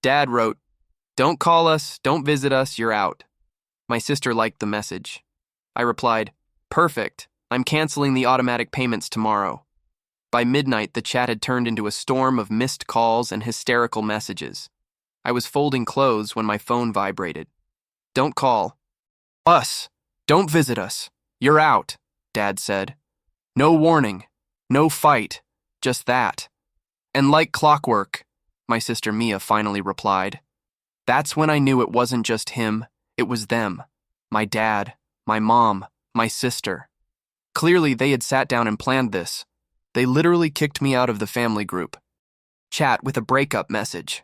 Dad wrote, "Don't call us, don't visit us, you're out." My sister liked the message. I replied, "Perfect. I'm canceling the automatic payments tomorrow." By midnight, the chat had turned into a storm of missed calls and hysterical messages. I was folding clothes when my phone vibrated. "Don't call us. Don't visit us. You're out," Dad said. "No warning. No fight. Just that." "And like clockwork," my sister Mia finally replied. That's when I knew it wasn't just him, it was them. My dad, my mom, my sister. Clearly, they had sat down and planned this. They literally kicked me out of the family group chat with a breakup message.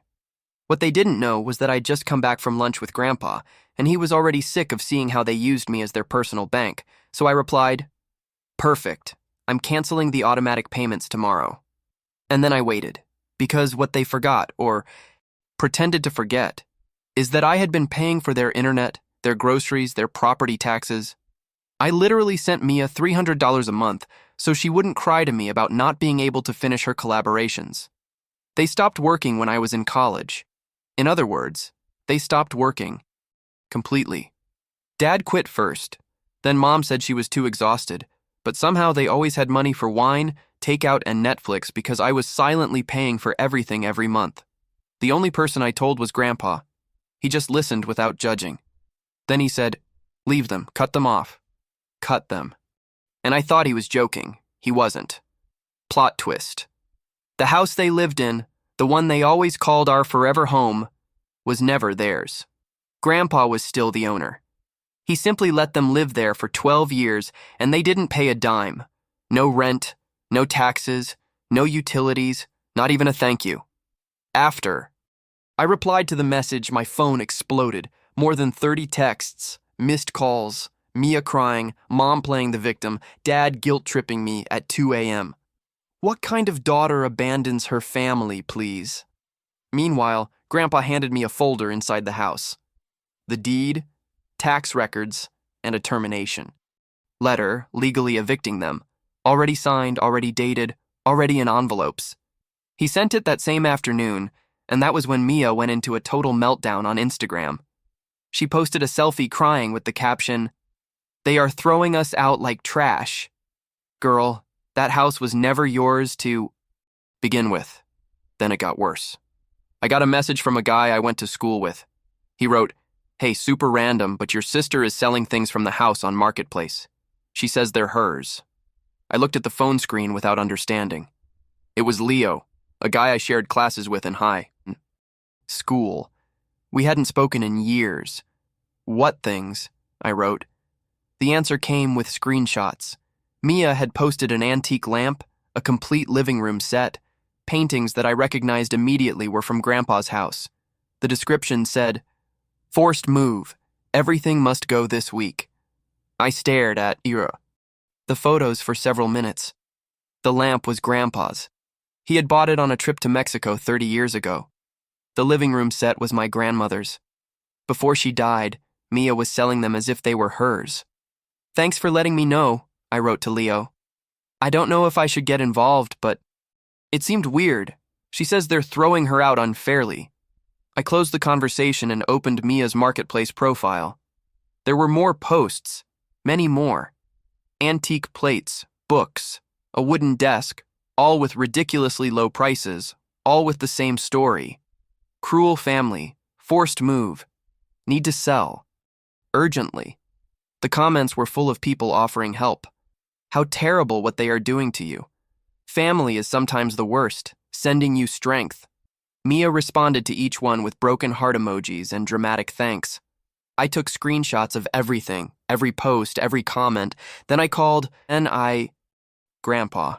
What they didn't know was that I'd just come back from lunch with Grandpa, and he was already sick of seeing how they used me as their personal bank, so I replied, "Perfect. I'm canceling the automatic payments tomorrow." And then I waited, because what they forgot, or pretended to forget, is that I had been paying for their internet, their groceries, their property taxes. I literally sent Mia $300 a month so she wouldn't cry to me about not being able to finish her collaborations. They stopped working when I was in college. In other words, they stopped working. Completely. Dad quit first. Then Mom said she was too exhausted, but somehow they always had money for wine, takeout, and Netflix because I was silently paying for everything every month. The only person I told was Grandpa. He just listened without judging. Then he said, "Leave them, cut them off." Cut them. And I thought he was joking. He wasn't. Plot twist. The house they lived in, the one they always called our forever home, was never theirs. Grandpa was still the owner. He simply let them live there for 12 years, and they didn't pay a dime. No rent, no taxes, no utilities, not even a thank you. After I replied to the message, my phone exploded. More than 30 texts, missed calls, Mia crying, Mom playing the victim, Dad guilt-tripping me at 2 a.m. What kind of daughter abandons her family, please? Meanwhile, Grandpa handed me a folder inside the house. The deed, tax records, and a termination. Letter legally evicting them. Already signed, already dated, already in envelopes. He sent it that same afternoon, and that was when Mia went into a total meltdown on Instagram. She posted a selfie crying with the caption, "They are throwing us out like trash. Girl, that house was never yours to begin with." Then it got worse. I got a message from a guy I went to school with. He wrote, "Hey, super random, but your sister is selling things from the house on Marketplace. She says they're hers." I looked at the phone screen without understanding. It was Leo, a guy I shared classes with in high school. We hadn't spoken in years. "What things?" I wrote. The answer came with screenshots. Mia had posted an antique lamp, a complete living room set, paintings that I recognized immediately were from Grandpa's house. The description said, "Forced move. Everything must go this week." I stared at the photos for several minutes. The lamp was Grandpa's. He had bought it on a trip to Mexico 30 years ago. The living room set was my grandmother's. Before she died, Mia was selling them as if they were hers. "Thanks for letting me know," I wrote to Leo. "I don't know if I should get involved, but it seemed weird. She says they're throwing her out unfairly." I closed the conversation and opened Mia's Marketplace profile. There were more posts, many more. Antique plates, books, a wooden desk, all with ridiculously low prices, all with the same story. Cruel family, forced move, need to sell, urgently. The comments were full of people offering help. How terrible what they are doing to you. Family is sometimes the worst, sending you strength. Mia responded to each one with broken heart emojis and dramatic thanks. I took screenshots of everything, every post, every comment. Then I called Grandpa.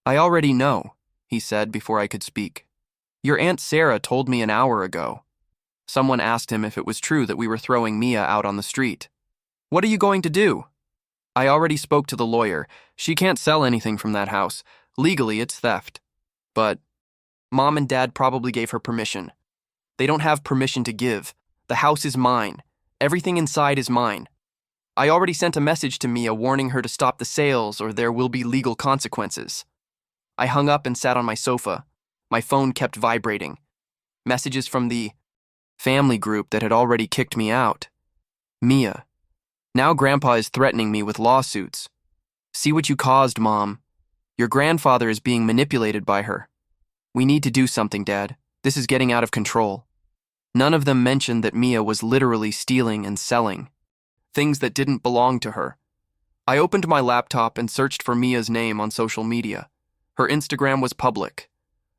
"I already know," he said before I could speak. "Your Aunt Sarah told me an hour ago." Someone asked him if it was true that we were throwing Mia out on the street. "What are you going to do?" "I already spoke to the lawyer. She can't sell anything from that house. Legally, it's theft. But Mom and Dad probably gave her permission. They don't have permission to give. The house is mine. Everything inside is mine. I already sent a message to Mia warning her to stop the sales or there will be legal consequences." I hung up and sat on my sofa. My phone kept vibrating. Messages from the family group that had already kicked me out. Mia. Now Grandpa is threatening me with lawsuits. See what you caused, Mom. Your grandfather is being manipulated by her. We need to do something, Dad. This is getting out of control. None of them mentioned that Mia was literally stealing and selling things that didn't belong to her. I opened my laptop and searched for Mia's name on social media. Her Instagram was public.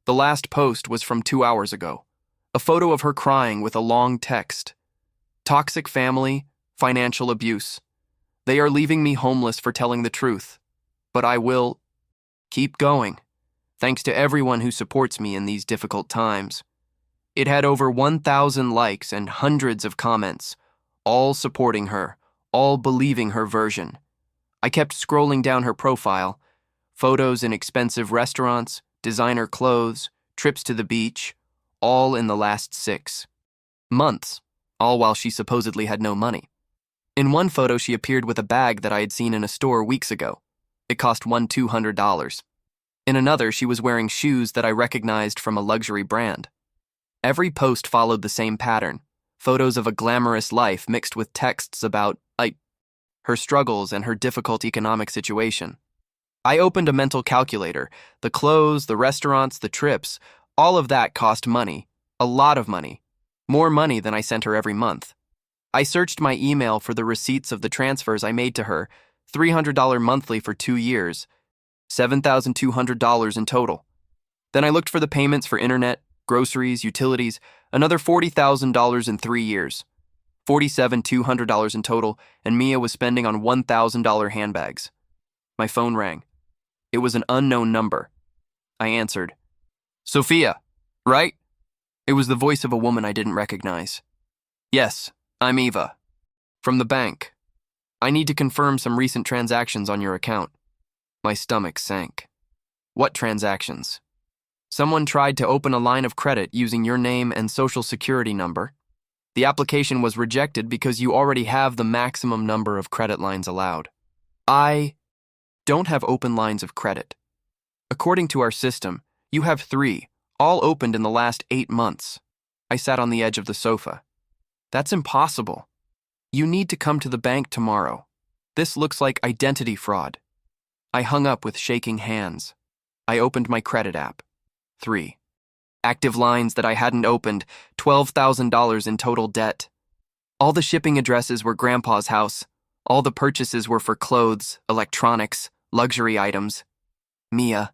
The last post was from 2 hours ago. A photo of her crying with a long text. Toxic family, financial abuse. They are leaving me homeless for telling the truth. But I will keep going, thanks to everyone who supports me in these difficult times. It had over 1,000 likes and hundreds of comments, all supporting her, all believing her version. I kept scrolling down her profile, photos in expensive restaurants, designer clothes, trips to the beach, all in the last 6 months, all while she supposedly had no money. In one photo, she appeared with a bag that I had seen in a store weeks ago. It cost $200. In another, she was wearing shoes that I recognized from a luxury brand. Every post followed the same pattern, photos of a glamorous life mixed with texts about her struggles and her difficult economic situation. I opened a mental calculator. The clothes, the restaurants, the trips, all of that cost money, a lot of money, more money than I sent her every month. I searched my email for the receipts of the transfers I made to her, $300 monthly for 2 years, $7,200 in total. Then I looked for the payments for internet, groceries, utilities, another $40,000 in 3 years, $47,200 in total, and Mia was spending on $1,000 handbags. My phone rang. It was an unknown number. I answered. Sofia, right? It was the voice of a woman I didn't recognize. Yes, I'm Eva. From the bank. I need to confirm some recent transactions on your account. My stomach sank. What transactions? Someone tried to open a line of credit using your name and social security number. The application was rejected because you already have the maximum number of credit lines allowed. I don't have open lines of credit. According to our system, you have 3, all opened in the last 8 months. I sat on the edge of the sofa. That's impossible. You need to come to the bank tomorrow. This looks like identity fraud. I hung up with shaking hands. I opened my credit app. 3. Active lines that I hadn't opened, $12,000 in total debt. All the shipping addresses were Grandpa's house. All the purchases were for clothes, electronics, luxury items. Mia.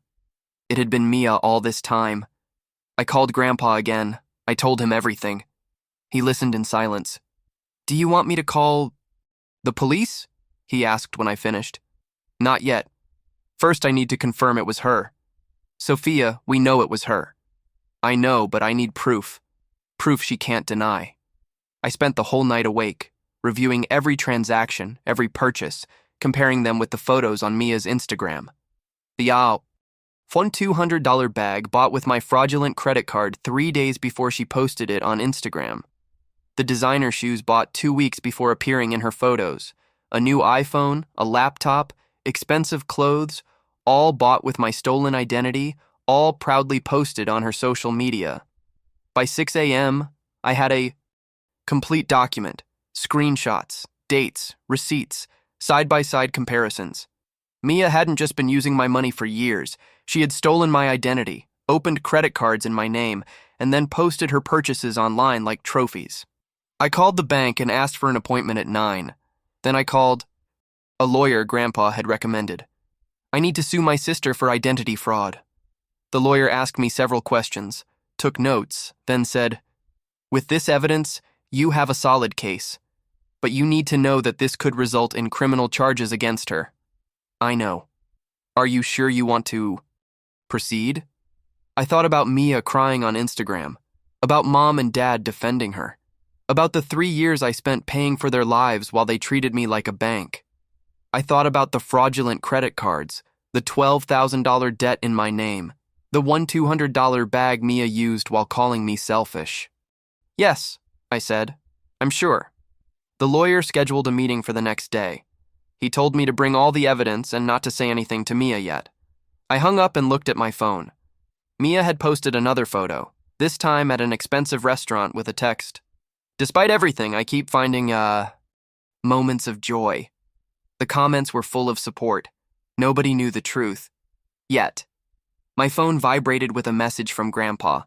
It had been Mia all this time. I called Grandpa again. I told him everything. He listened in silence. Do you want me to call the police? He asked when I finished. Not yet. First, I need to confirm it was her. Sofia, we know it was her. I know, but I need proof. Proof she can't deny. I spent the whole night awake, reviewing every transaction, every purchase, comparing them with the photos on Mia's Instagram. The $200 bag bought with my fraudulent credit card 3 days before she posted it on Instagram. The designer shoes bought 2 weeks before appearing in her photos. A new iPhone, a laptop, expensive clothes, all bought with my stolen identity, all proudly posted on her social media. By 6 a.m., I had a complete document, screenshots, dates, receipts, side-by-side comparisons. Mia hadn't just been using my money for years. She had stolen my identity, opened credit cards in my name, and then posted her purchases online like trophies. I called the bank and asked for an appointment at 9. Then I called a lawyer Grandpa had recommended. I need to sue my sister for identity fraud. The lawyer asked me several questions, took notes, then said, with this evidence, you have a solid case, but you need to know that this could result in criminal charges against her. I know. Are you sure you want to proceed? I thought about Mia crying on Instagram, about Mom and Dad defending her, about the 3 years I spent paying for their lives while they treated me like a bank. I thought about the fraudulent credit cards, the $12,000 debt in my name, the $200 bag Mia used while calling me selfish. Yes, I said, I'm sure. The lawyer scheduled a meeting for the next day. He told me to bring all the evidence and not to say anything to Mia yet. I hung up and looked at my phone. Mia had posted another photo. this time at an expensive restaurant with a text. Despite everything, I keep finding, moments of joy. The comments were full of support. Nobody knew the truth. Yet. My phone vibrated with a message from Grandpa.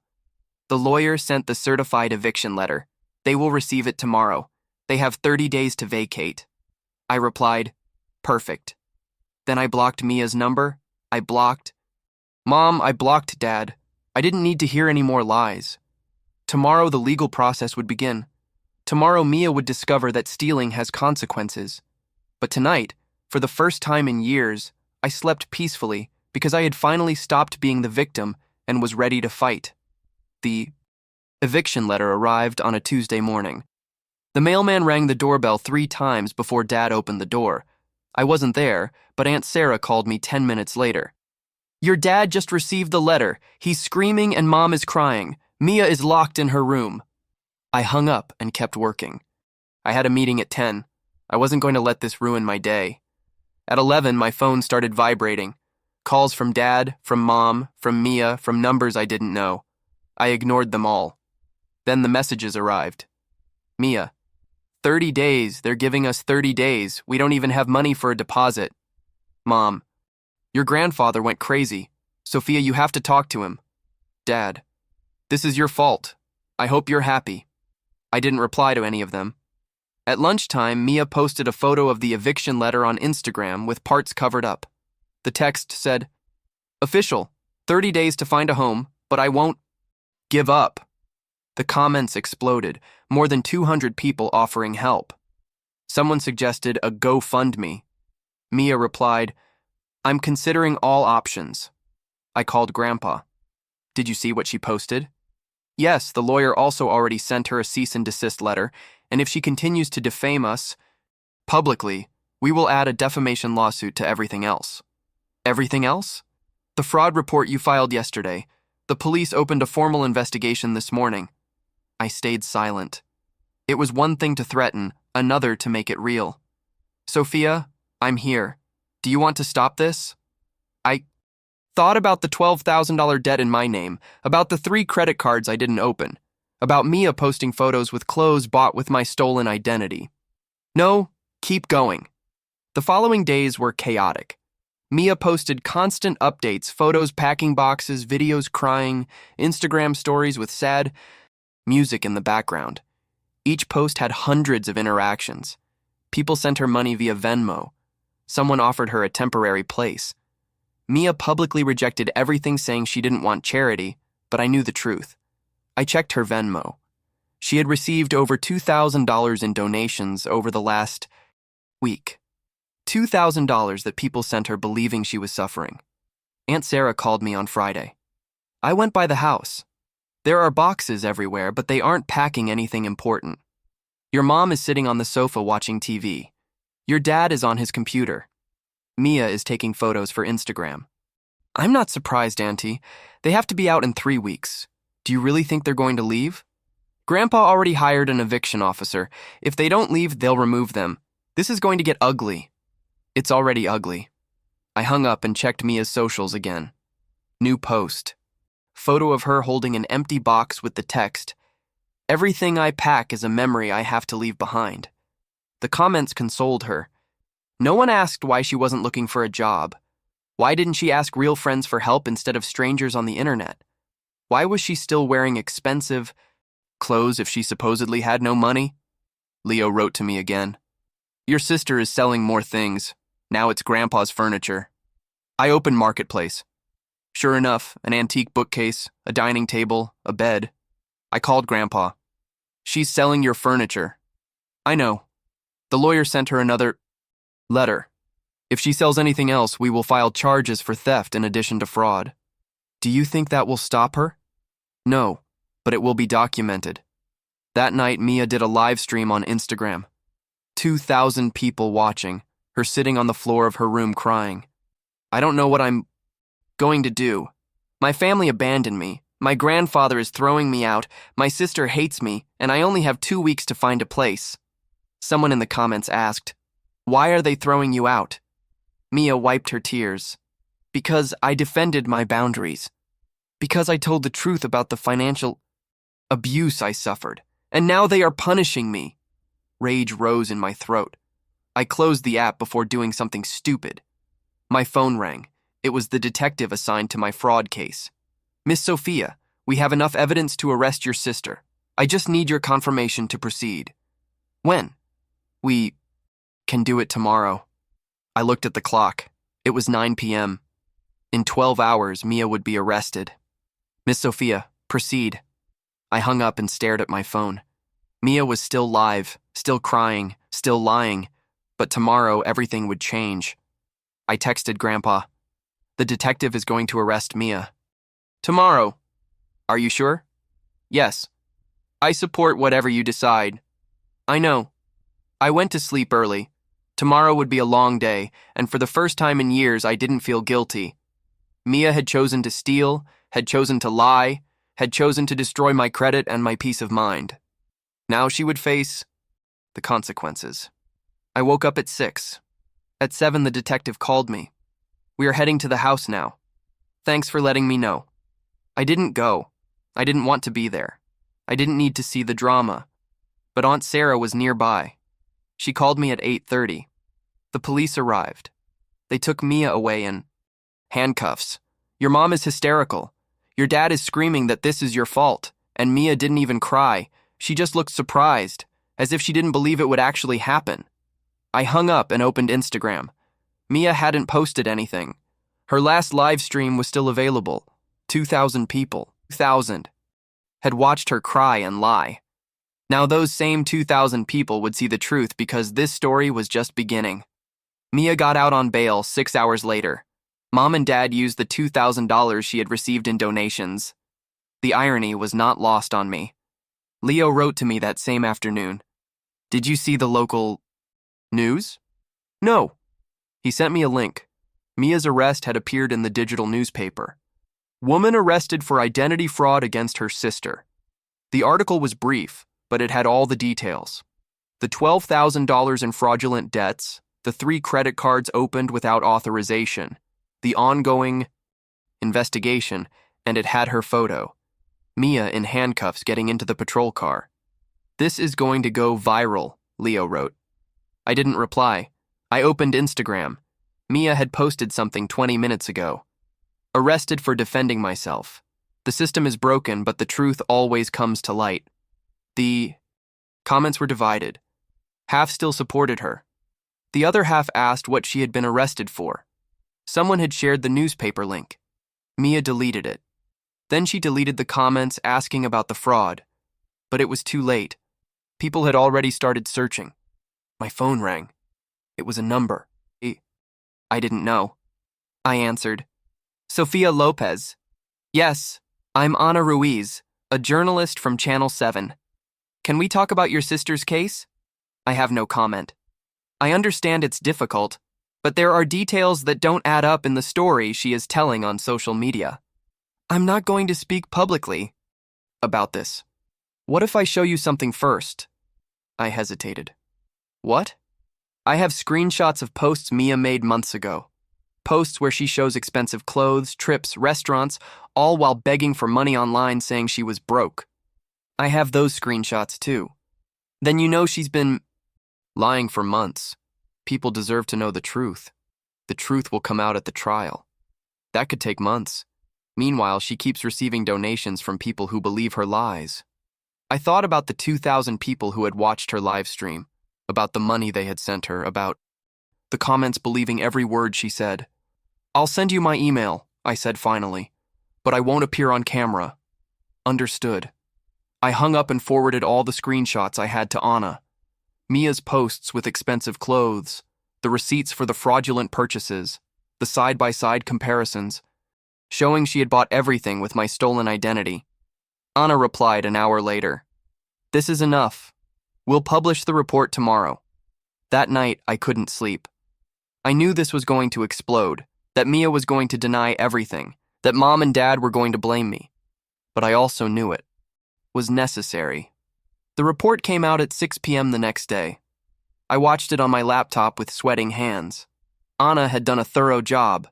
The lawyer sent the certified eviction letter. They will receive it tomorrow. They have 30 days to vacate. I replied, perfect. Then I blocked Mia's number. Mom, I blocked Dad. I didn't need to hear any more lies. Tomorrow the legal process would begin. Tomorrow Mia would discover that stealing has consequences. But tonight, for the first time in years, I slept peacefully because I had finally stopped being the victim and was ready to fight. The eviction letter arrived on a Tuesday morning. The mailman rang the doorbell 3 times before Dad opened the door. I wasn't there, but Aunt Sarah called me 10 minutes later. Your dad just received the letter. He's screaming and Mom is crying. Mia is locked in her room. I hung up and kept working. I had a meeting at 10. I wasn't going to let this ruin my day. At 11, my phone started vibrating. Calls from Dad, from Mom, from Mia, from numbers I didn't know. I ignored them all. Then the messages arrived. Mia, 30 days. They're giving us 30 days. We don't even have money for a deposit. Mom, your grandfather went crazy. Sofia, you have to talk to him. Dad, this is your fault. I hope you're happy. I didn't reply to any of them. At lunchtime, Mia posted a photo of the eviction letter on Instagram with parts covered up. The text said, official, 30 days to find a home, but I won't give up. The comments exploded, more than 200 people offering help. Someone suggested a GoFundMe. Mia replied, I'm considering all options. I called Grandpa. Did you see what she posted? Yes, the lawyer also already sent her a cease and desist letter, and if she continues to defame us publicly, we will add a defamation lawsuit to everything else. Everything else? The fraud report you filed yesterday. The police opened a formal investigation this morning. I stayed silent. It was one thing to threaten, another to make it real. Sofia, I'm here. Do you want to stop this? I thought about the $12,000 debt in my name, about the 3 credit cards I didn't open, about Mia posting photos with clothes bought with my stolen identity. No, keep going. The following days were chaotic. Mia posted constant updates, photos packing boxes, videos crying, Instagram stories with sad music in the background. Each post had hundreds of interactions. People sent her money via Venmo. Someone offered her a temporary place. Mia publicly rejected everything, saying she didn't want charity, but I knew the truth. I checked her Venmo. She had received over $2,000 in donations over the last week. $2,000 that people sent her believing she was suffering. Aunt Sarah called me on Friday. I went by the house. There are boxes everywhere, but they aren't packing anything important. Your mom is sitting on the sofa watching TV. Your dad is on his computer. Mia is taking photos for Instagram. I'm not surprised, Auntie. They have to be out in 3 weeks. Do you really think they're going to leave? Grandpa already hired an eviction officer. If they don't leave, they'll remove them. This is going to get ugly. It's already ugly. I hung up and checked Mia's socials again. New post. Photo of her holding an empty box with the text, everything I pack is a memory I have to leave behind. The comments consoled her. No one asked why she wasn't looking for a job. Why didn't she ask real friends for help instead of strangers on the internet? Why was she still wearing expensive clothes if she supposedly had no money? Leo wrote to me again. Your sister is selling more things. Now it's Grandpa's furniture. I opened Marketplace. Sure enough, an antique bookcase, a dining table, a bed. I called Grandpa. She's selling your furniture. I know. The lawyer sent her another letter. If she sells anything else, we will file charges for theft in addition to fraud. Do you think that will stop her? No, but it will be documented. That night, Mia did a live stream on Instagram. 2,000 people watching, her sitting on the floor of her room crying. I don't know what I'm going to do. My family abandoned me. My grandfather is throwing me out. My sister hates me, and I only have 2 weeks to find a place. Someone in the comments asked, "Why are they throwing you out?" Mia wiped her tears. Because I defended my boundaries. Because I told the truth about the financial abuse I suffered, and now they are punishing me. Rage rose in my throat. I closed the app before doing something stupid. My phone rang. It was the detective assigned to my fraud case. Miss Sofia, we have enough evidence to arrest your sister. I just need your confirmation to proceed. When? We can do it tomorrow. I looked at the clock. It was 9 p.m. In 12 hours, Mia would be arrested. Miss Sofia, proceed. I hung up and stared at my phone. Mia was still live, still crying, still lying, but tomorrow everything would change. I texted Grandpa. The detective is going to arrest Mia. Tomorrow. Are you sure? Yes. I support whatever you decide. I know. I went to sleep early. Tomorrow would be a long day, and for the first time in years I didn't feel guilty. Mia had chosen to steal, had chosen to lie, had chosen to destroy my credit and my peace of mind. Now she would face the consequences. I woke up at 6. At 7, the detective called me. We are heading to the house now. Thanks for letting me know. I didn't go. I didn't want to be there. I didn't need to see the drama. But Aunt Sarah was nearby. She called me at 8:30. The police arrived. They took Mia away in handcuffs. Your mom is hysterical. Your dad is screaming that this is your fault, and Mia didn't even cry. She just looked surprised, as if she didn't believe it would actually happen. I hung up and opened Instagram. Mia hadn't posted anything. Her last live stream was still available. 2,000 people, 2,000, had watched her cry and lie. Now those same 2,000 people would see the truth because this story was just beginning. Mia got out on bail 6 hours later. Mom and Dad used the $2,000 she had received in donations. The irony was not lost on me. Leo wrote to me that same afternoon. Did you see the local news? No. He sent me a link. Mia's arrest had appeared in the digital newspaper. Woman arrested for identity fraud against her sister. The article was brief, but it had all the details. The $12,000 in fraudulent debts, the 3 credit cards opened without authorization, the ongoing investigation, and it had her photo. Mia in handcuffs getting into the patrol car. This is going to go viral, Leo wrote. I didn't reply. I opened Instagram. Mia had posted something 20 minutes ago. Arrested for defending myself. The system is broken, but the truth always comes to light. The comments were divided. Half still supported her. The other half asked what she had been arrested for. Someone had shared the newspaper link. Mia deleted it. Then she deleted the comments asking about the fraud. But it was too late. People had already started searching. My phone rang. It was a number. I didn't know. I answered. Sofia Lopez. Yes, I'm Ana Ruiz, a journalist from Channel 7. Can we talk about your sister's case? I have no comment. I understand it's difficult, but there are details that don't add up in the story she is telling on social media. I'm not going to speak publicly about this. What if I show you something first? I hesitated. What? I have screenshots of posts Mia made months ago. Posts where she shows expensive clothes, trips, restaurants, all while begging for money online saying she was broke. I have those screenshots too. Then you know she's been lying for months. People deserve to know the truth. The truth will come out at the trial. That could take months. Meanwhile, she keeps receiving donations from people who believe her lies. I thought about the 2,000 people who had watched her live stream, about the money they had sent her, about the comments believing every word she said. I'll send you my email, I said finally, but I won't appear on camera. Understood. I hung up and forwarded all the screenshots I had to Anna. Mia's posts with expensive clothes, the receipts for the fraudulent purchases, the side-by-side comparisons, showing she had bought everything with my stolen identity. Anna replied an hour later. This is enough. We'll publish the report tomorrow. That night, I couldn't sleep. I knew this was going to explode, that Mia was going to deny everything, that Mom and Dad were going to blame me. But I also knew it was necessary. The report came out at 6 p.m. the next day. I watched it on my laptop with sweating hands. Anna had done a thorough job.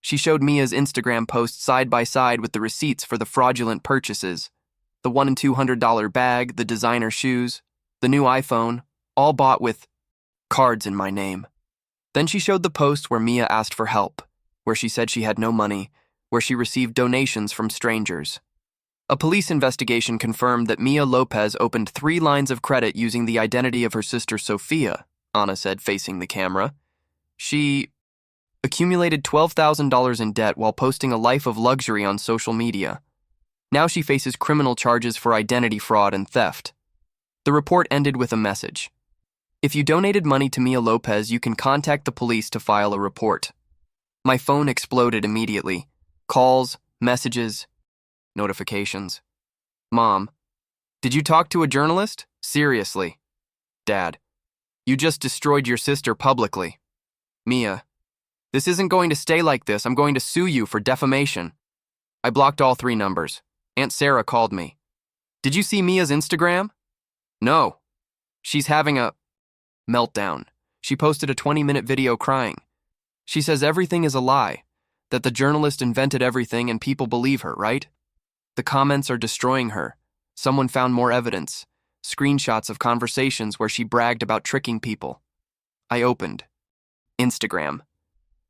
She showed Mia's Instagram posts side by side with the receipts for the fraudulent purchases. The $100 and $200 bag, the designer shoes, the new iPhone, all bought with cards in my name. Then she showed the post where Mia asked for help, where she said she had no money, where she received donations from strangers. A police investigation confirmed that Mia Lopez opened 3 lines of credit using the identity of her sister Sofia, Anna said, facing the camera. She accumulated $12,000 in debt while posting a life of luxury on social media. Now she faces criminal charges for identity fraud and theft. The report ended with a message. If you donated money to Mia Lopez, you can contact the police to file a report. My phone exploded immediately. Calls, messages, notifications. Mom, did you talk to a journalist? Seriously. Dad, you just destroyed your sister publicly. Mia, this isn't going to stay like this. I'm going to sue you for defamation. I blocked all 3 numbers. Aunt Sarah called me. Did you see Mia's Instagram? No. She's having a meltdown. She posted a 20-minute video crying. She says everything is a lie, that the journalist invented everything and people believe her, right? The comments are destroying her. Someone found more evidence, screenshots of conversations where she bragged about tricking people. I opened Instagram.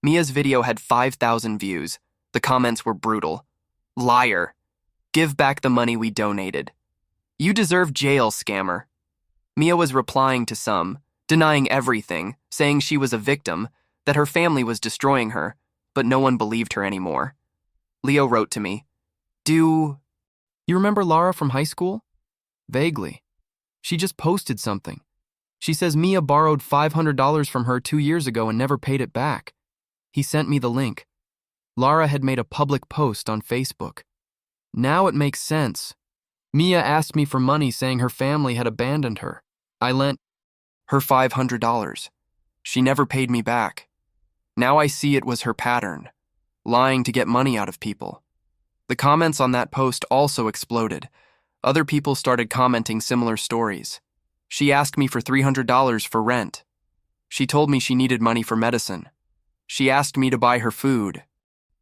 Mia's video had 5,000 views. The comments were brutal. Liar. Give back the money we donated. You deserve jail, scammer. Mia was replying to some, denying everything, saying she was a victim, that her family was destroying her, but no one believed her anymore. Leo wrote to me, Do you remember Lara from high school? Vaguely. She just posted something. She says Mia borrowed $500 from her 2 years ago and never paid it back. He sent me the link. Lara had made a public post on Facebook. Now it makes sense. Mia asked me for money saying her family had abandoned her. I lent her $500. She never paid me back. Now I see it was her pattern, lying to get money out of people. The comments on that post also exploded. Other people started commenting similar stories. She asked me for $300 for rent. She told me she needed money for medicine. She asked me to buy her food.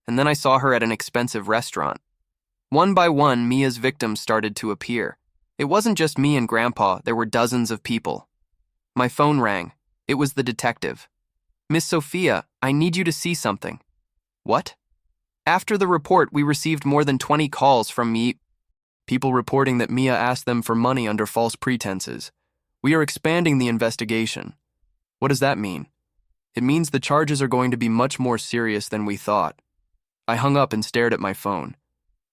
And then I saw her at an expensive restaurant. One by one, Mia's victims started to appear. It wasn't just me and Grandpa, there were dozens of people. My phone rang. It was the detective. Miss Sofia, I need you to see something. What? After the report, we received more than 20 calls from people reporting that Mia asked them for money under false pretenses. We are expanding the investigation. What does that mean? It means the charges are going to be much more serious than we thought. I hung up and stared at my phone.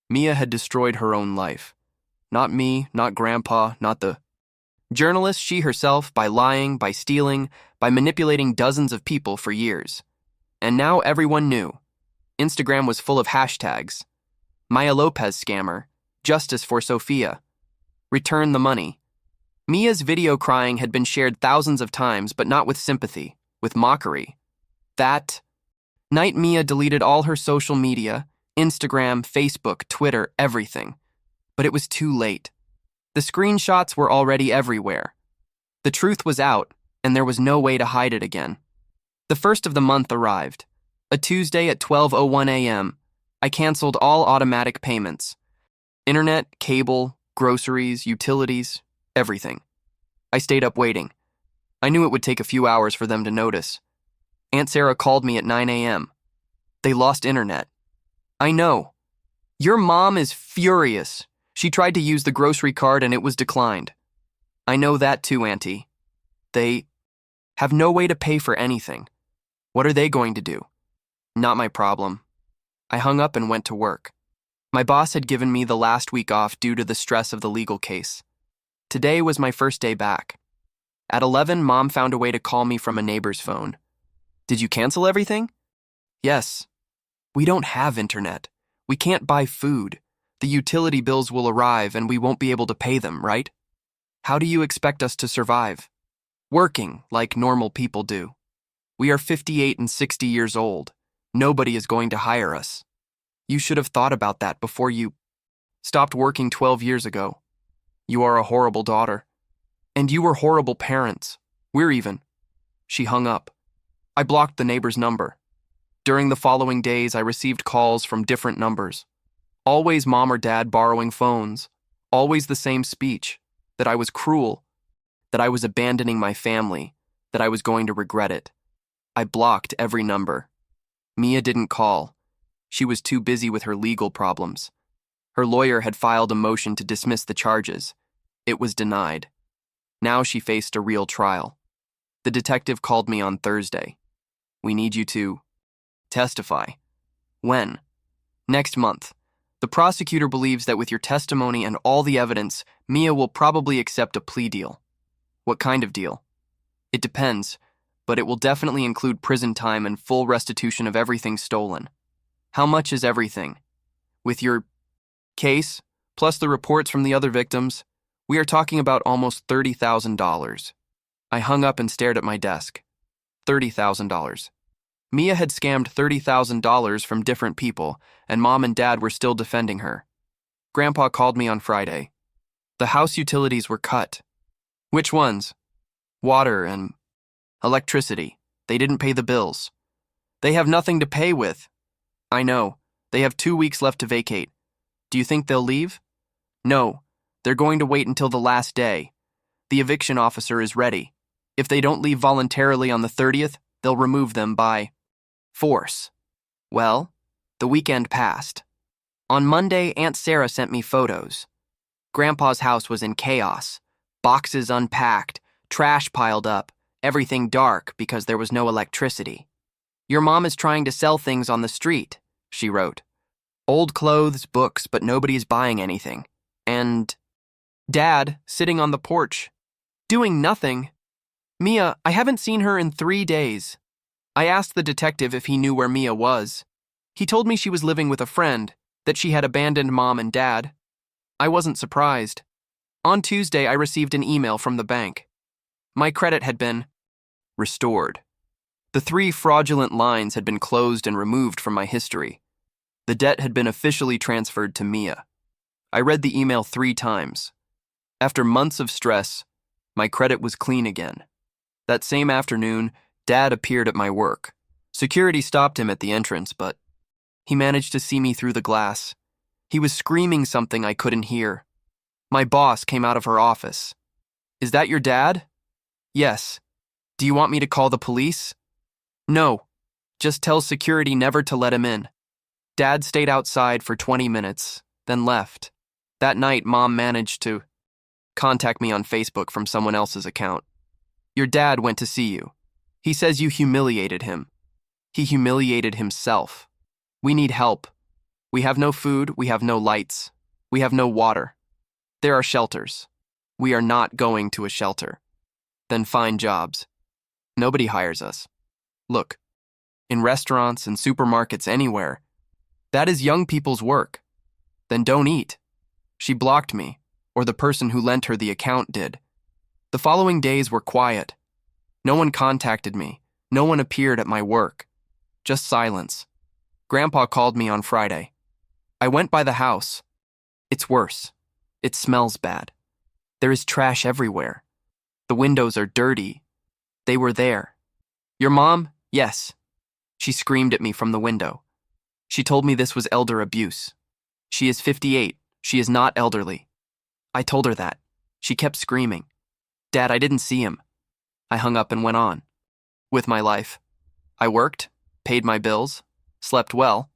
Mia had destroyed her own life. Not me, not Grandpa, not the journalist, she herself, by lying, by stealing, by manipulating dozens of people for years. And now everyone knew. Instagram was full of hashtags. Mia Lopez scammer, justice for Sofia, return the money. Mia's video crying had been shared thousands of times, but not with sympathy, with mockery. That night, Mia deleted all her social media, Instagram, Facebook, Twitter, everything. But it was too late. The screenshots were already everywhere. The truth was out, and there was no way to hide it again. The first of the month arrived. A Tuesday at 12:01 a.m. I canceled all automatic payments. Internet, cable, groceries, utilities, everything. I stayed up waiting. I knew it would take a few hours for them to notice. Aunt Sarah called me at 9 a.m. They lost internet. I know. Your mom is furious. She tried to use the grocery card and it was declined. I know that too, Auntie. They have no way to pay for anything. What are they going to do? Not my problem. I hung up and went to work. My boss had given me the last week off due to the stress of the legal case. Today was my first day back. At 11, Mom found a way to call me from a neighbor's phone. Did you cancel everything? Yes. We don't have internet. We can't buy food. The utility bills will arrive and we won't be able to pay them, right? How do you expect us to survive? Working like normal people do. We are 58 and 60 years old. Nobody is going to hire us. You should have thought about that before you stopped working 12 years ago. You are a horrible daughter. And you were horrible parents. We're even. She hung up. I blocked the neighbor's number. During the following days, I received calls from different numbers. Always mom or dad borrowing phones. Always the same speech, that I was cruel, that I was abandoning my family, that I was going to regret it. I blocked every number. Mia didn't call. She was too busy with her legal problems. Her lawyer had filed a motion to dismiss the charges. It was denied. Now she faced a real trial. The detective called me on Thursday. We need you to testify. When? Next month. The prosecutor believes that with your testimony and all the evidence, Mia will probably accept a plea deal. What kind of deal? It depends, but it will definitely include prison time and full restitution of everything stolen. How much is everything? With your case, plus the reports from the other victims, we are talking about almost $30,000. I hung up and stared at my desk. $30,000. Mia had scammed $30,000 from different people, and mom and dad were still defending her. Grandpa called me on Friday. The house utilities were cut. Which ones? Water and electricity. They didn't pay the bills. They have nothing to pay with. I know. They have 2 weeks left to vacate. Do you think they'll leave? No. They're going to wait until the last day. The eviction officer is ready. If they don't leave voluntarily on the 30th, they'll remove them by force. Well, the weekend passed. On Monday, Aunt Sarah sent me photos. Grandpa's house was in chaos. Boxes unpacked, trash piled up, everything dark because there was no electricity. Your mom is trying to sell things on the street, she wrote. Old clothes, books, but nobody's buying anything. And Dad, sitting on the porch, doing nothing. Mia, I haven't seen her in 3 days. I asked the detective if he knew where Mia was. He told me she was living with a friend, that she had abandoned mom and dad. I wasn't surprised. On Tuesday, I received an email from the bank. My credit had been restored. The 3 fraudulent lines had been closed and removed from my history. The debt had been officially transferred to Mia. I read the email 3 times. After months of stress, my credit was clean again. That same afternoon, Dad appeared at my work. Security stopped him at the entrance, but he managed to see me through the glass. He was screaming something I couldn't hear. My boss came out of her office. Is that your dad? Yes. Do you want me to call the police? No. Just tell security never to let him in. Dad stayed outside for 20 minutes, then left. That night, Mom managed to contact me on Facebook from someone else's account. Your dad went to see you. He says you humiliated him. He humiliated himself. We need help. We have no food, we have no lights. We have no water. There are shelters. We are not going to a shelter. Then find jobs. Nobody hires us. Look, in restaurants and supermarkets anywhere, that is young people's work. Then don't eat. She blocked me, or the person who lent her the account did. The following days were quiet. No one contacted me. No one appeared at my work. Just silence. Grandpa called me on Friday. I went by the house. It's worse. It smells bad. There is trash everywhere. The windows are dirty. They were there. Your mom? Yes. She screamed at me from the window. She told me this was elder abuse. She is 58. She is not elderly. I told her that. She kept screaming. Dad, I didn't see him. I hung up and went on with my life. I worked, paid my bills, slept well.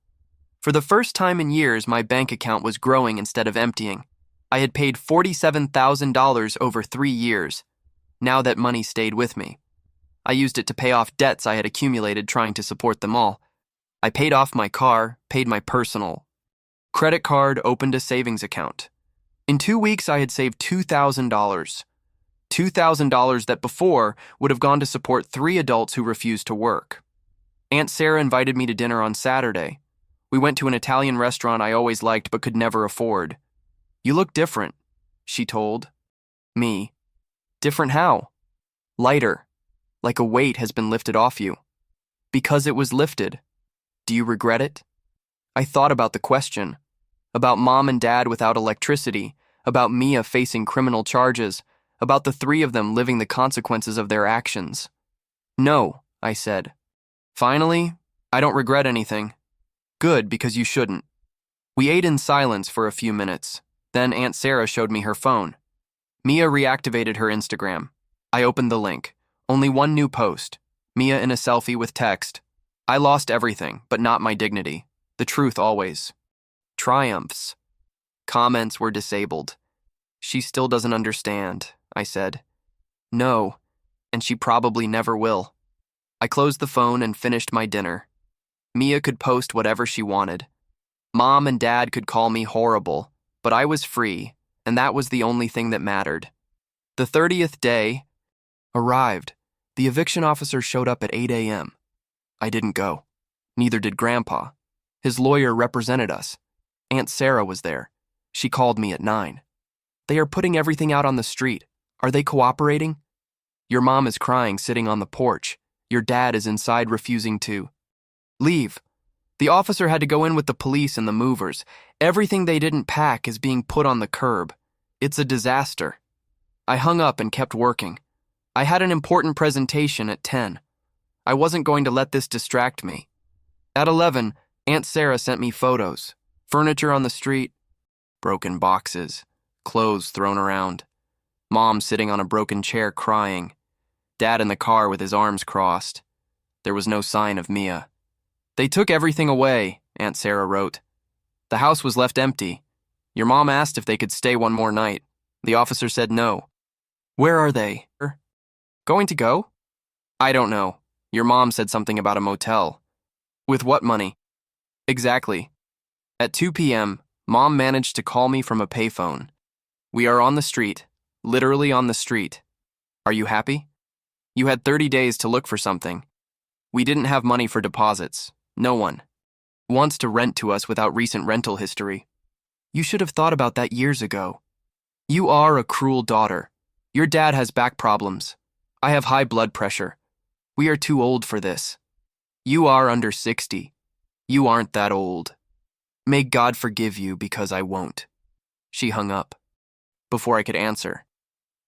For the first time in years, my bank account was growing instead of emptying. I had paid $47,000 over 3 years. Now that money stayed with me. I used it to pay off debts I had accumulated trying to support them all. I paid off my car, paid my personal credit card, opened a savings account. In 2 weeks, I had saved $2,000. $2,000 that before would have gone to support 3 adults who refused to work. Aunt Sarah invited me to dinner on Saturday. We went to an Italian restaurant I always liked but could never afford. You look different, she told me. Different how? Lighter, like a weight has been lifted off you. Because it was lifted. Do you regret it? I thought about the question, about mom and dad without electricity, about Mia facing criminal charges, about the 3 of them living the consequences of their actions. No, I said. Finally, I don't regret anything. Good, because you shouldn't. We ate in silence for a few minutes. Then Aunt Sarah showed me her phone. Mia reactivated her Instagram. I opened the link. Only one new post. Mia in a selfie with text. I lost everything, but not my dignity. The truth always. Triumphs. Comments were disabled. She still doesn't understand, I said. No, and she probably never will. I closed the phone and finished my dinner. Mia could post whatever she wanted. Mom and Dad could call me horrible, but I was free, and that was the only thing that mattered. The 30th day arrived. The eviction officer showed up at 8 a.m. I didn't go. Neither did Grandpa. His lawyer represented us. Aunt Sarah was there. She called me at 9. They are putting everything out on the street. Are they cooperating? Your mom is crying sitting on the porch. Your dad is inside refusing to leave. The officer had to go in with the police and the movers. Everything they didn't pack is being put on the curb. It's a disaster. I hung up and kept working. I had an important presentation at 10. I wasn't going to let this distract me. At 11, Aunt Sarah sent me photos. Furniture on the street, broken boxes, clothes thrown around. Mom sitting on a broken chair crying. Dad in the car with his arms crossed. There was no sign of Mia. They took everything away, Aunt Sarah wrote. The house was left empty. Your mom asked if they could stay one more night. The officer said no. Where are they? Going to go? I don't know. Your mom said something about a motel. With what money? Exactly. At 2 p.m., Mom managed to call me from a payphone. We are on the street, literally on the street. Are you happy? You had 30 days to look for something. We didn't have money for deposits. No one wants to rent to us without recent rental history. You should have thought about that years ago. You are a cruel daughter. Your dad has back problems. I have high blood pressure. We are too old for this. You are under 60. You aren't that old. May God forgive you because I won't. She hung up. Before I could answer,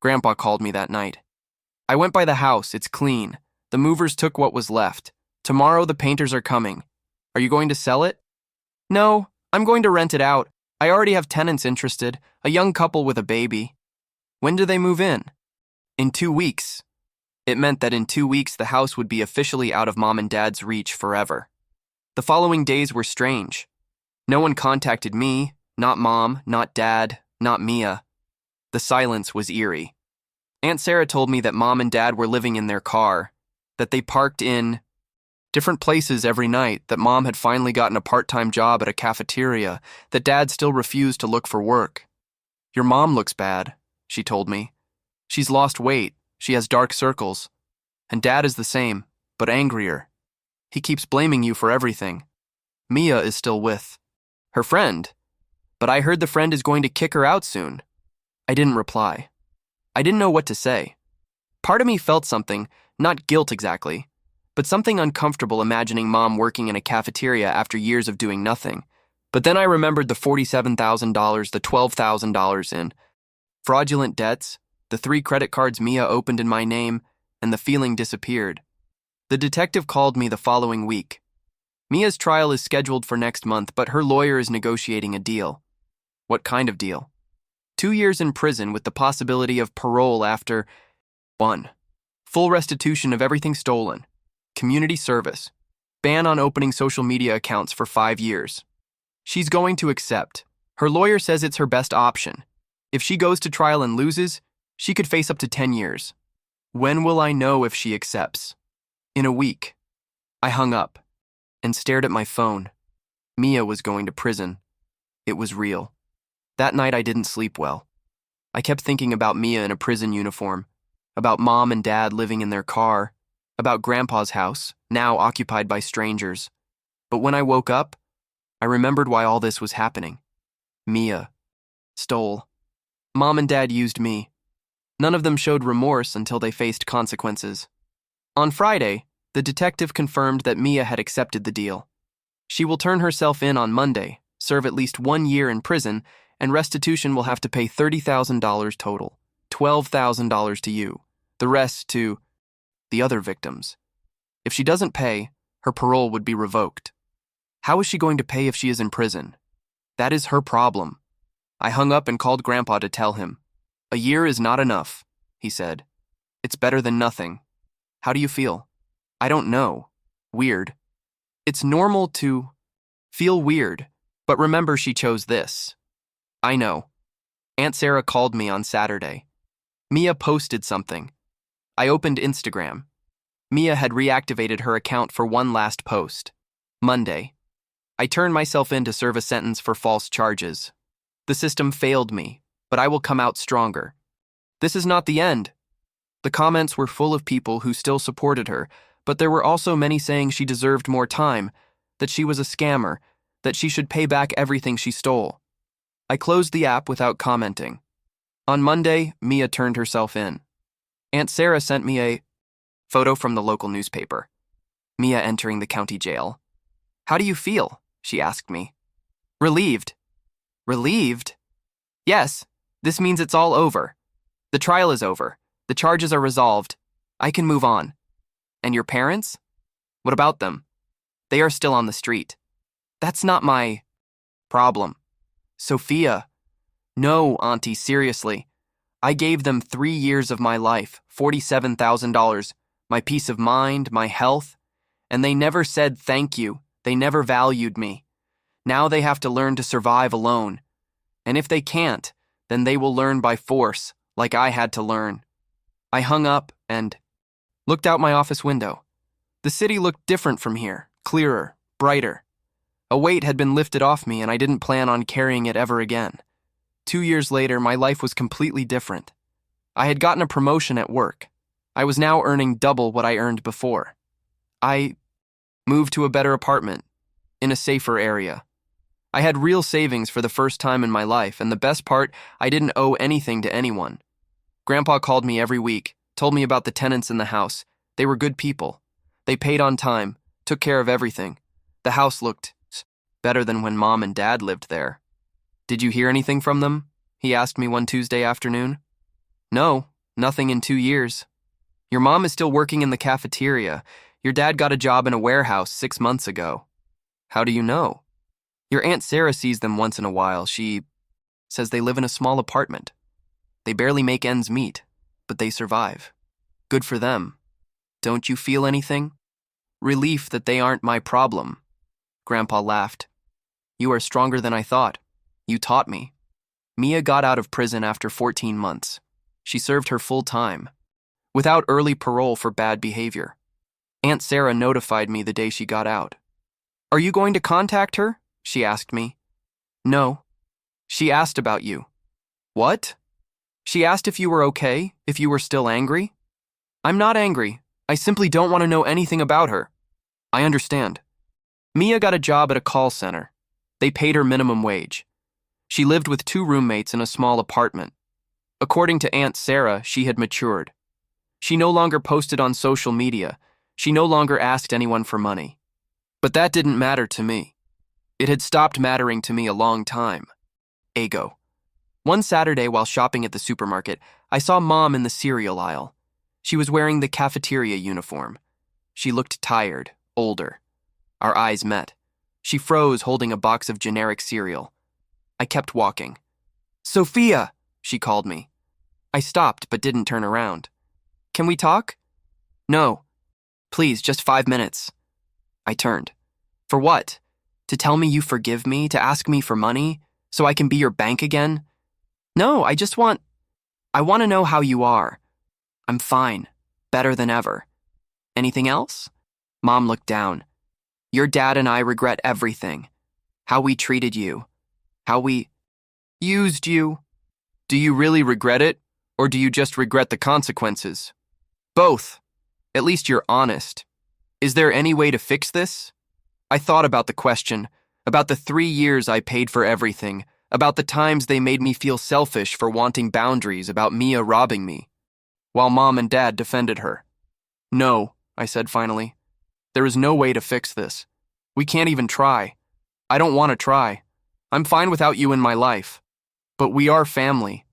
Grandpa called me that night. I went by the house. It's clean. The movers took what was left. Tomorrow the painters are coming. Are you going to sell it? No, I'm going to rent it out. I already have tenants interested, a young couple with a baby. When do they move in? In 2 weeks. It meant that in 2 weeks the house would be officially out of Mom and Dad's reach forever. The following days were strange. No one contacted me, not Mom, not Dad, not Mia. The silence was eerie. Aunt Sarah told me that Mom and Dad were living in their car, that they parked in different places every night, that Mom had finally gotten a part-time job at a cafeteria, that Dad still refused to look for work. Your mom looks bad, she told me. She's lost weight, she has dark circles. And Dad is the same, but angrier. He keeps blaming you for everything. Mia is still with her friend, but I heard the friend is going to kick her out soon. I didn't reply. I didn't know what to say. Part of me felt something, not guilt exactly, but something uncomfortable imagining Mom working in a cafeteria after years of doing nothing. But then I remembered the $47,000, the $12,000 in fraudulent debts, the 3 credit cards Mia opened in my name, and the feeling disappeared. The detective called me the following week. Mia's trial is scheduled for next month, but her lawyer is negotiating a deal. What kind of deal? 2 years in prison with the possibility of parole after 1. Full restitution of everything stolen. Community service. Ban on opening social media accounts for 5 years. She's going to accept. Her lawyer says it's her best option. If she goes to trial and loses, she could face up to 10 years. When will I know if she accepts? In a week. I hung up and stared at my phone. Mia was going to prison. It was real. That night I didn't sleep well. I kept thinking about Mia in a prison uniform, about Mom and Dad living in their car, about Grandpa's house, now occupied by strangers. But when I woke up, I remembered why all this was happening. Mia stole. Mom and Dad used me. None of them showed remorse until they faced consequences. On Friday, the detective confirmed that Mia had accepted the deal. She will turn herself in on Monday, serve at least 1 year in prison, and restitution will have to pay $30,000 total, $12,000 to you, the rest to the other victims. If she doesn't pay, Her parole would be revoked. How is she going to pay if she is in prison? That is her problem. I hung up and called Grandpa to tell him. "A year is not enough," he said. "It's better than nothing." "How do you feel?" "I don't know. Weird." It's normal to feel weird, but remember she chose this. I know. Aunt Sarah called me on Saturday. Mia posted something. I opened Instagram. Mia had reactivated her account for one last post. Monday. I turned myself in to serve a sentence for false charges. The system failed me, but I will come out stronger. This is not the end. The comments were full of people who still supported her, but there were also many saying she deserved more time, that she was a scammer, that she should pay back everything she stole. I closed the app without commenting. On Monday, Mia turned herself in. Aunt Sarah sent me a photo from the local newspaper. Mia entering the county jail. "How do you feel?" she asked me. "Relieved." "Relieved?" "Yes, this means it's all over. The trial is over. The charges are resolved. I can move on." "And your parents? What about them?" "They are still on the street." "That's not my problem." "Sofia." "No, Auntie, seriously. I gave them 3 years of my life, $47,000, my peace of mind, my health, and they never said thank you. They never valued me. Now they have to learn to survive alone. And if they can't, then they will learn by force, like I had to learn." I hung up and looked out my office window. The city looked different from here, clearer, brighter. A weight had been lifted off me, and I didn't plan on carrying it ever again. 2 years later, my life was completely different. I had gotten a promotion at work. I was now earning double what I earned before. I moved to a better apartment, in a safer area. I had real savings for the first time in my life, and the best part, I didn't owe anything to anyone. Grandpa called me every week, told me about the tenants in the house. They were good people. They paid on time, took care of everything. The house looked better than when Mom and Dad lived there. "Did you hear anything from them?" he asked me one Tuesday afternoon. "No, nothing in 2 years. Your mom is still working in the cafeteria. Your dad got a job in a warehouse 6 months ago." "How do you know?" "Your Aunt Sarah sees them once in a while. She says they live in a small apartment. They barely make ends meet, but they survive. Good for them. Don't you feel anything?" "Relief that they aren't my problem." Grandpa laughed. "You are stronger than I thought. You taught me." Mia got out of prison after 14 months. She served her full time, without early parole for bad behavior. Aunt Sarah notified me the day she got out. "Are you going to contact her?" she asked me. "No." "She asked about you." "What?" "She asked if you were okay, if you were still angry." "I'm not angry. I simply don't want to know anything about her." "I understand." Mia got a job at a call center. They paid her minimum wage. She lived with 2 roommates in a small apartment. According to Aunt Sarah, she had matured. She no longer posted on social media. She no longer asked anyone for money. But that didn't matter to me. It had stopped mattering to me a long time. Ego. One Saturday while shopping at the supermarket, I saw Mom in the cereal aisle. She was wearing the cafeteria uniform. She looked tired, older. Our eyes met. She froze holding a box of generic cereal. I kept walking. "Sofia!" she called me. I stopped but didn't turn around. "Can we talk?" "No. Please, just 5 minutes." I turned. "For what? To tell me you forgive me, to ask me for money, so I can be your bank again?" "No, I want to know how you are." "I'm fine. Better than ever." "Anything else?" Mom looked down. "Your dad and I regret everything. How we treated you. How we used you." "Do you really regret it, or do you just regret the consequences?" "Both. At least you're honest. Is there any way to fix this?" I thought about the question, about the 3 years I paid for everything, about the times they made me feel selfish for wanting boundaries, about Mia robbing me, while Mom and Dad defended her. "No," I said finally. "There is no way to fix this. We can't even try. I don't want to try. I'm fine without you in my life. But we are family.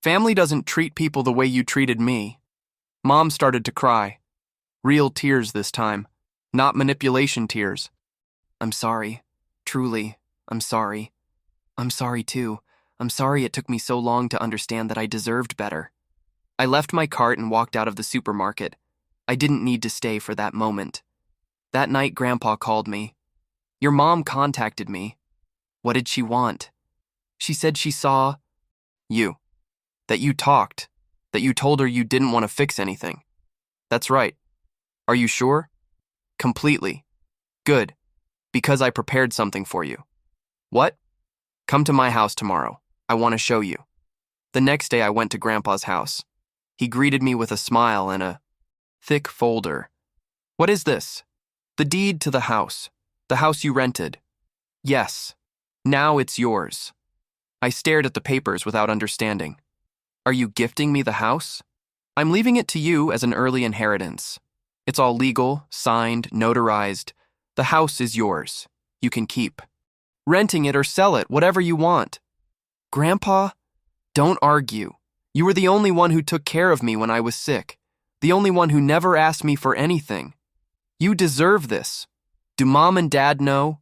Family doesn't treat people the way you treated me." Mom started to cry. Real tears this time. not manipulation tears. I'm sorry. Truly, I'm sorry. I'm sorry too. I'm sorry it took me so long to understand that I deserved better. I left my cart and walked out of the supermarket. I didn't need to stay for that moment. That night, Grandpa called me. Your mom contacted me. What did she want? She said she saw you. That you talked. That you told her you didn't want to fix anything. That's right. Are you sure? Completely. Good. Because I prepared something for you. What? Come to my house tomorrow. I want to show you. The next day I went to Grandpa's house. He greeted me with a smile and a thick folder. What is this? The deed to the house you rented. Yes. Now it's yours. I stared at the papers without understanding. Are you gifting me the house? I'm leaving it to you as an early inheritance. It's all legal, signed, notarized. The house is yours. You can keep. Renting it or sell it, whatever you want. Grandpa, don't argue. You were the only one who took care of me when I was sick. The only one who never asked me for anything. You deserve this. Do Mom and Dad know?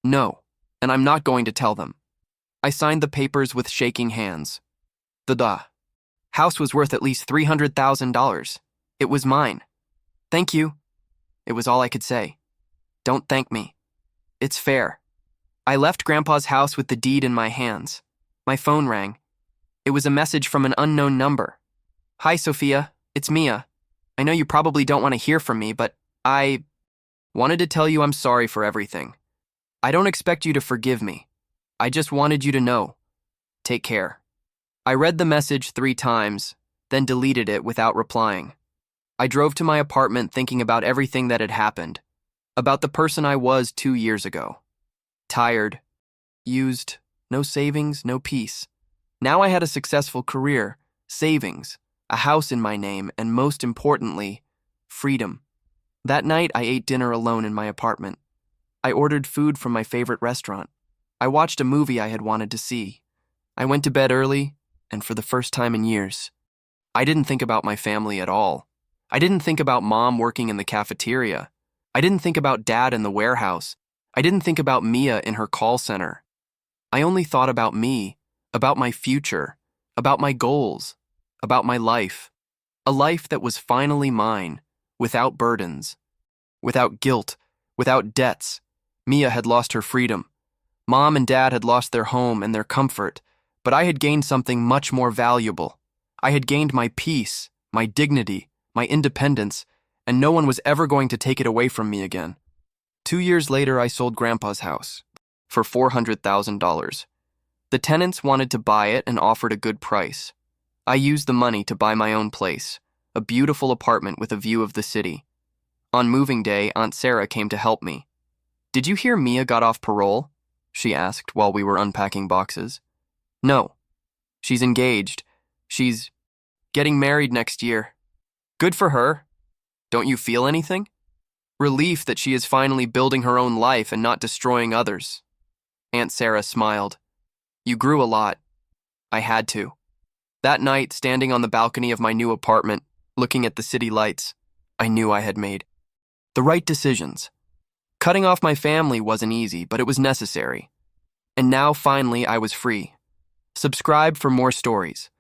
No, and I'm not going to tell them. I signed the papers with shaking hands. The house was worth at least $300,000. It was mine. Thank you. It was all I could say. Don't thank me. It's fair. I left Grandpa's house with the deed in my hands. My phone rang. It was a message from an unknown number. Hi, Sofia. It's Mia. I know you probably don't want to hear from me, but I wanted to tell you I'm sorry for everything. I don't expect you to forgive me. I just wanted you to know. Take care. I read the message 3 times, then deleted it without replying. I drove to my apartment thinking about everything that had happened, about the person I was 2 years ago. Tired, used, no savings, no peace. Now I had a successful career, savings, a house in my name, and most importantly, freedom. That night, I ate dinner alone in my apartment. I ordered food from my favorite restaurant. I watched a movie I had wanted to see. I went to bed early, and for the first time in years, I didn't think about my family at all. I didn't think about Mom working in the cafeteria. I didn't think about Dad in the warehouse. I didn't think about Mia in her call center. I only thought about me, about my future, about my goals, about my life. A life that was finally mine, without burdens, without guilt, without debts. Mia had lost her freedom. Mom and Dad had lost their home and their comfort, but I had gained something much more valuable. I had gained my peace, my dignity, my independence, and no one was ever going to take it away from me again. 2 years later, I sold Grandpa's house for $400,000. The tenants wanted to buy it and offered a good price. I used the money to buy my own place, a beautiful apartment with a view of the city. On moving day, Aunt Sarah came to help me. Did you hear Mia got off parole? She asked while we were unpacking boxes. No. She's engaged. She's getting married next year. Good for her. Don't you feel anything? Relief that she is finally building her own life and not destroying others. Aunt Sarah smiled. You grew a lot. I had to. That night, standing on the balcony of my new apartment, looking at the city lights, I knew I had made the right decisions. Cutting off my family wasn't easy, but it was necessary. And now, finally, I was free. Subscribe for more stories.